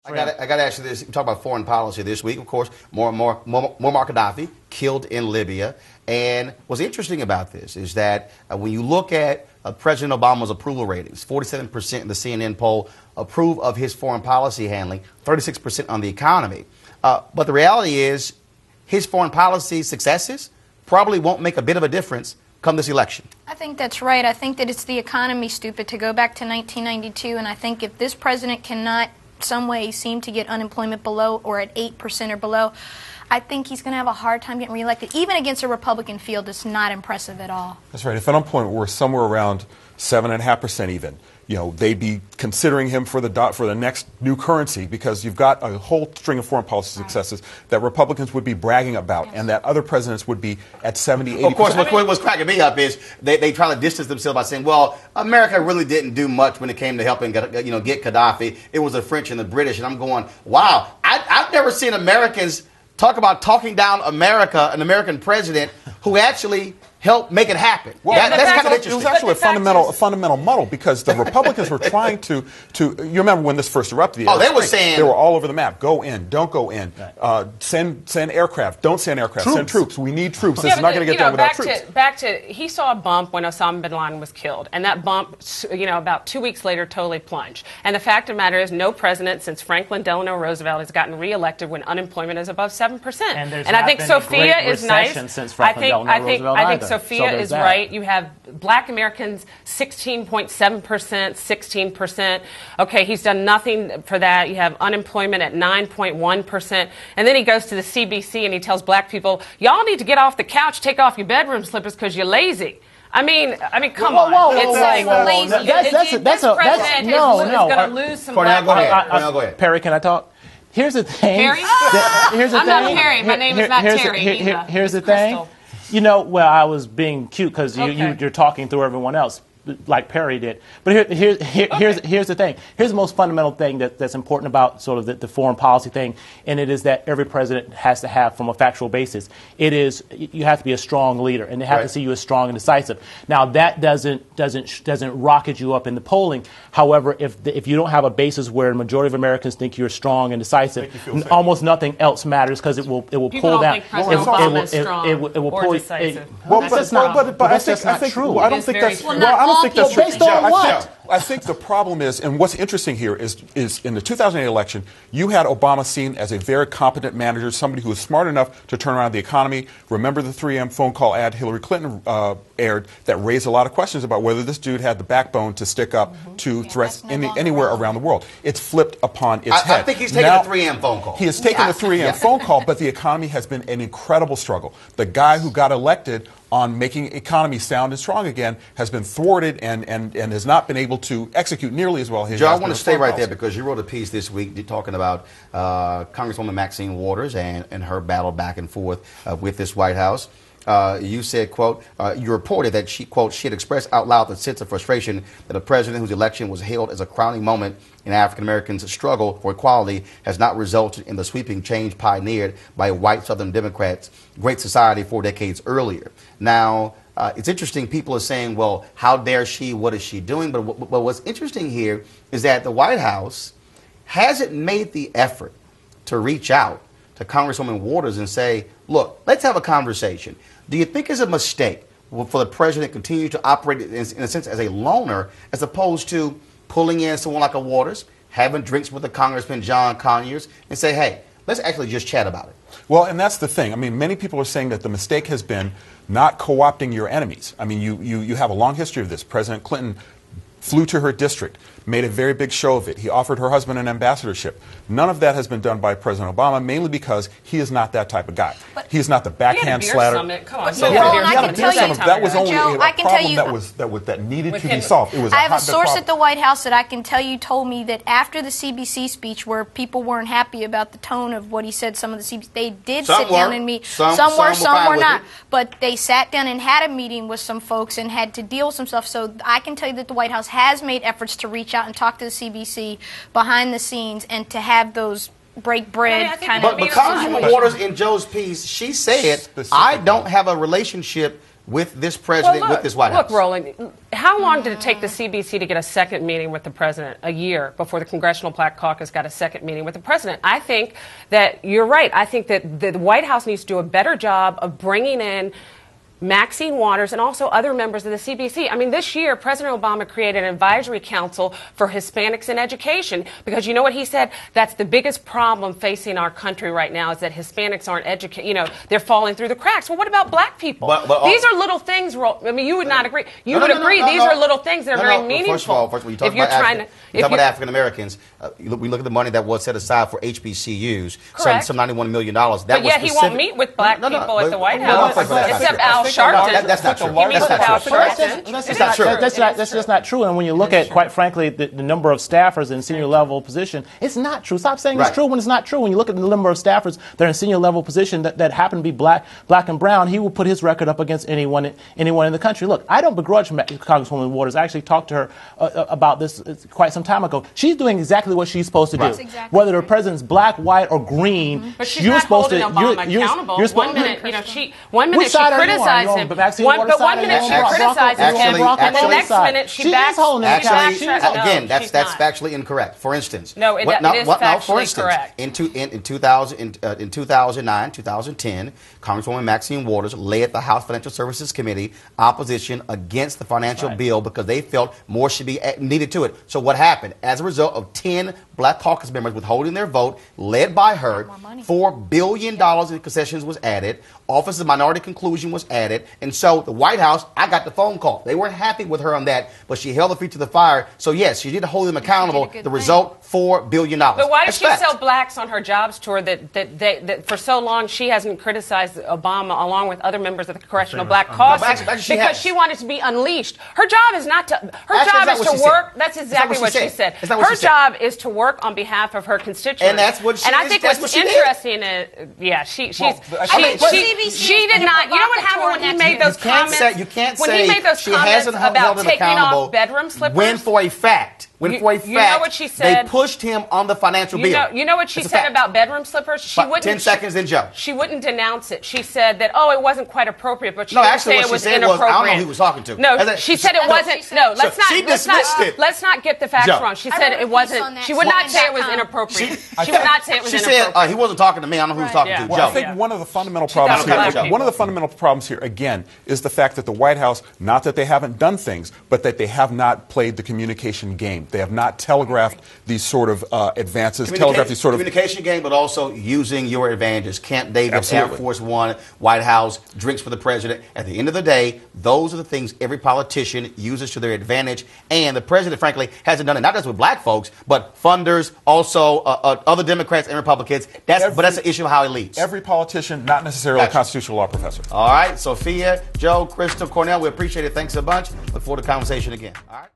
I got to ask you this. We talk about foreign policy this week, of course. Muammar Gaddafi killed in Libya. And what's interesting about this is that when you look at President Obama's approval ratings, 47% in the CNN poll approve of his foreign policy handling, 36% on the economy. But the reality is his foreign policy successes probably won't make a bit of a difference come this election. I think that's right. I think that it's the economy, stupid, to go back to 1992. And I think if this president cannot some way seem to get unemployment below or at 8% or below, I think he's going to have a hard time getting reelected. Even against a Republican field, it's not impressive at all. That's right. If unemployment were somewhere around 7.5% even, you know, they'd be considering him for the next new currency, because you've got a whole string of foreign policy successes that Republicans would be bragging about, and that other presidents would be at 70, 80%. Of course, what's cracking me up is they try to distance themselves by saying, well, America really didn't do much when it came to helping get Gaddafi. It was the French and the British. And I'm going, wow, I've never seen Americans talk about talking down America, an American president who actually helped make it happen. Well, that's kind of interesting. It was actually a fundamental muddle, because the Republicans were trying to you remember when this first erupted? They were saying they were all over the map. Go in, don't go in. Send aircraft, don't send aircraft. Send troops. We need troops. This is not going to get done without troops. Back to he saw a bump when Osama bin Laden was killed, and that bump, about 2 weeks later, totally plunged. And the fact of the matter is, no president since Franklin Delano Roosevelt has gotten reelected when unemployment is above 7%. And I think Sophia is nice. Since Franklin Delano Roosevelt I think Sophia is right. You have black Americans 16.7%, 16%. Okay, he's done nothing for that. You have unemployment at 9.1%. And then he goes to the CBC and he tells black people, y'all need to get off the couch, take off your bedroom slippers because you're lazy. I mean, come on. It's like lazy. This president is going to lose some black Go ahead. Perry, can I talk? Here's the thing. Perry? Here's the I'm thing. not Perry. My name is not Terry. Here's the thing. Well, I was being cute because you're talking through everyone else, like Perry did. But here's the thing. Here's the most fundamental thing that's important about sort of the foreign policy thing, and it is that every president has to have, from a factual basis, it is you have to be a strong leader, and they have to see you as strong and decisive. Now that doesn't rocket you up in the polling. However, if you don't have a basis where the majority of Americans think you're strong and decisive, almost nothing else matters, because it will pull down. It will pull decisive. But that's just not true. I don't think that's. I don't think that's based on what? I think the problem is, and what's interesting here is in the 2008 election, you had Obama seen as a very competent manager, somebody who was smart enough to turn around the economy. Remember the 3M phone call ad Hillary Clinton aired that raised a lot of questions about whether this dude had the backbone to stick up to threats anywhere around the world. It's flipped upon its head. I think he's taken the 3M phone call. He has taken the 3M phone call, but the economy has been an incredible struggle. The guy who got elected on making economy sound and strong again has been thwarted and has not been able to execute nearly as well. Joe, I want to stay right there, because you wrote a piece this week talking about Congresswoman Maxine Waters and her battle back and forth with this White House. You said, quote, you reported that she, quote, she had expressed out loud the sense of frustration that a president whose election was hailed as a crowning moment in African Americans' struggle for equality has not resulted in the sweeping change pioneered by white Southern Democrats' Great Society 4 decades earlier. Now, it's interesting. People are saying, well, how dare she? What is she doing? But what's interesting here is that the White House hasn't made the effort to reach out to Congresswoman Waters and say, look, let's have a conversation. Do you think it's a mistake for the president to continue to operate in a sense as a loner, as opposed to pulling in someone like a Waters, having drinks with the Congressman John Conyers, and say, hey, let's actually just chat about it? Well, and that's the thing. I mean, many people are saying that the mistake has been not co-opting your enemies. I mean, you have a long history of this. President Clinton flew to her district, made a very big show of it. He offered her husband an ambassadorship. None of that has been done by President Obama, mainly because he is not that type of guy. He is not the backhand slatter. Come on. That was only a problem that needed to be solved. It was I have a source at the White House that I can tell you told me that after the CBC speech, where people weren't happy about the tone of what he said, some of the CBC, they did sit down and meet. Some were, some were not. But they sat down and had a meeting with some folks and had to deal with some stuff. So I can tell you that the White House has made efforts to reach out and talk to the CBC behind the scenes and to have those break bread kind of. But Congresswoman Waters, in Joe's piece, she said, I don't have a relationship with this president, with this White House. Look, Roland, how long did it take the CBC to get a second meeting with the president? A year before the Congressional Black Caucus got a second meeting with the president. I think that you're right. I think that the White House needs to do a better job of bringing in Maxine Waters and also other members of the CBC. I mean, this year, President Obama created an advisory council for Hispanics in education because you know what he said? That's the biggest problem facing our country right now is that Hispanics aren't educated. You know, they're falling through the cracks. Well, what about black people? These are little things. I mean, you would not agree. You would agree. These are little things that are very meaningful. First of all, you talk about African Americans. We look at the money that was set aside for HBCUs, some $91 million. But yet he won't meet with black people at the White House, except Al Sharpton. That's not true. That's just not true. And when you look at, quite frankly, the number of staffers in senior level position, it's not true. Stop saying it's true when it's not true. When you look at the number of staffers that are in senior level position that happen to be black and brown, he will put his record up against anyone in the country. Look, I don't begrudge Congresswoman Waters. I actually talked to her about this quite some time ago. She's doing exactly what she's supposed to do. Exactly whether the president's black, white, or green, but she's not holding Obama accountable. One minute she criticized him. But 1 minute she criticizes him, and the next minute she backs him. Again, that's factually incorrect. For instance, it is factually correct. In 2009, 2010, Congresswoman Maxine Waters led the House Financial Services Committee opposition against the financial bill because they felt more should be needed to it. So what happened? As a result of 10 Black Caucus members withholding their vote, led by her, $4 billion in concessions was added. Office of Minority Conclusion was added. And so the White House, I got the phone call. They weren't happy with her on that, but she held her feet to the fire. So, yes, she did hold them accountable. The result, $4 billion. But why did she sell blacks on her jobs tour that for so long she hasn't criticized Obama along with other members of the Congressional Black Caucus? Because she wanted to be unleashed. Her job is not to, her job is to work. That's exactly what she said. Her job is to work on behalf of her constituents. And that's what she did. And I think what's interesting is, she did not. You know what happened when he made those comments? You can't say she hasn't held him accountable. Bedroom slippers. When for a fact. You know what she said? They pushed him on the financial bill. You know what she said about bedroom slippers? She wouldn't. 10 seconds in, Joe. She wouldn't denounce it. She said that, it wasn't quite appropriate, but she didn't say it was inappropriate. I don't know who he was talking to. No, she said it wasn't. No, she dismissed it. Let's not get the facts wrong. She said it wasn't. She would not say it was inappropriate. She would not say it was inappropriate. She said he wasn't talking to me. I don't know who he was talking to. Well, I think one of the fundamental problems here, again, is the fact that the White House, not that they haven't done things, but that they have not played the communication game. They have not telegraphed these sort of advances, communication game, but also using your advantages. Camp David, Air Force One, White House, drinks for the president. At the end of the day, those are the things every politician uses to their advantage. And the president, frankly, hasn't done it, not just with black folks, but funders, also other Democrats and Republicans. But that's an issue of how he leads. Every politician, not necessarily a constitutional law professor. All right, Sophia, Joe, Crystal, Cornell, we appreciate it. Thanks a bunch. Look forward to the conversation again. All right.